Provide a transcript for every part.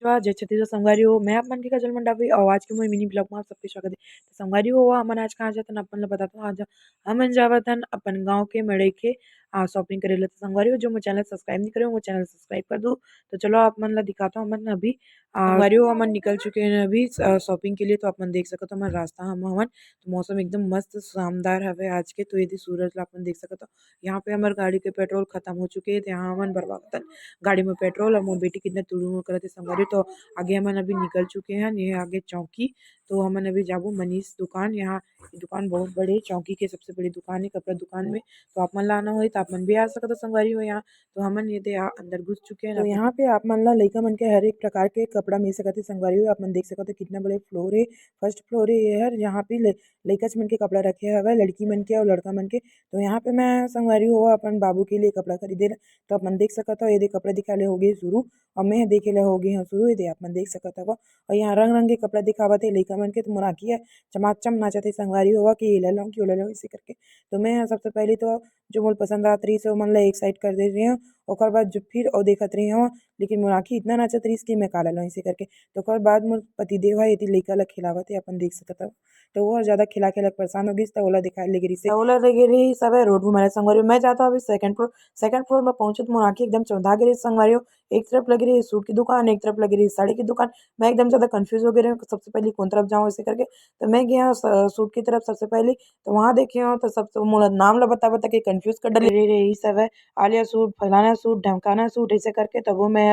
जय छत्तीसगढ़ संगवारी हो मैं अपन के काजल मंडावी और आज के मोर मिनी ब्लॉग में आप सबके स्वागत है। तो संगवारी हो हमन आज कहाँ जातन अपन ला बताता हूँ। आज हमन जावतन अपन गांव के मड़ई के शॉपिंग करे ला। तो संगवारी हो जो मोर चैनल सब्सक्राइब नहीं करे वो चैनल सब्सक्राइब कर दो। तो चलो आप मन ला दिखाता हूँ। हमन अभी संगवारी हो हमन निकल चुके हैं अभी शॉपिंग के लिए। तो अपन देख सकते हो हमारा रास्ता हम हमन तो मौसम एकदम मस्त शानदार हवे आज के। तो यदि सूरज ला अपन देख सकते हो यहाँ पे हमारे गाड़ी के पेट्रोल खत्म हो चुके हैं। तो यहाँ हमन भरवातन गाड़ी में पेट्रोल और मोर बेटी कितना तुड़ू करते संगवारी। तो आगे हमन अभी निकल चुके हैं। ये आगे चौकी तो हमन अभी जाबो मनीष दुकान। यहाँ दुकान बहुत बड़ी चौकी के सबसे बड़ी दुकान है कपड़ा दुकान में। तो आप मन ला आना हो तो आप मन भी आ सकते हो संगवारी हो यहाँ। तो हमन ये अंदर घुस चुके हैं। तो यहाँ पे आप मन ला लइका मन के हर एक प्रकार के कपड़ा मिल सकते संगवारी हो। आप मन देख सकते हो कितना बड़े फ्लोर है। फर्स्ट फ्लोर है ये हर यहाँ पे लइका मन के कपड़ा रखे हवे लड़की मन के और लड़का मन के। तो यहाँ पे मैं संगवारी हो अपन बाबू के लिए कपड़ा खरीदे। तो आप मन देख सकते हो ये कपड़े दिखाले हो गए शुरू और मैं देखे ले हो गई हूँ शुरू। ये आप मन देख सकते हो और यहाँ रंग रंग के कपड़ा दिखावत है लइका मन के। तो मोर आँखिया चमाचम नाचत है संगवारी हुआ कि ये ले लो कि वो ले लो इसी करके। तो मैं सबसे पहले तो जो मोर पसंद आत रही से मन ला एक साइड कर दे रही हूँ। ओकर बाद जो फिर और देखत रही हूँ लेकिन मोर आँखी इतना नाचत रही कि मैं काला लो इसी करके। तो ओकर बाद मोर पतिदेव है यदि लइका ला खिलावत है अपन देख सकत हो। तो वो ज्यादा खिला खिला परेशान हो गई तो ओला दिखाई ले गिरी से ओला ले गिरी सब है रोड घुमाने संगवारी। मैं जाता हूँ अभी सेकंड फ्लोर में पहुंचे तो मोर आँखी एकदम चौंधा गिरी संगवारी हो। एक तरफ लगी रही सूट की दुकान एक तरफ लगी रही साड़ी की दुकान। मैं एकदम ज़्यादा कंफ्यूज हो गई सबसे पहले कौन तरफ जाऊँ ऐसे करके। तो मैं गया सूट की तरफ सबसे पहले। तो वहाँ देखे हो तो सब मोला नाम ला बता बता के कंफ्यूज कर डले रे यही सब है आलिया सूट फलाना सूट ढमकाना सूट ऐसे करके। तब वो मैं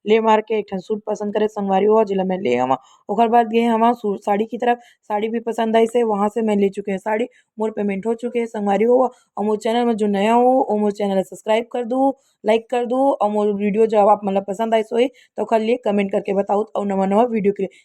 ले मार के एक ठन सूट पसंद करे संगवारी हुआ जिला मैं ले आवा। ओकर बाद गए हम सूट साड़ी की तरफ साड़ी भी पसंद आई से वहाँ से मैं ले चुके हैं साड़ी। मोर पेमेंट हो चुके हैं संगवारी हुआ। और मोर चैनल में जो नया हो वो मोर चैनल सब्सक्राइब कर दूँ लाइक कर दूँ और मोर वीडियो जब आप मतलब पसंद आए सोई तो कर लिए कमेंट करके बताओ और नवा नवा वीडियो के लिए।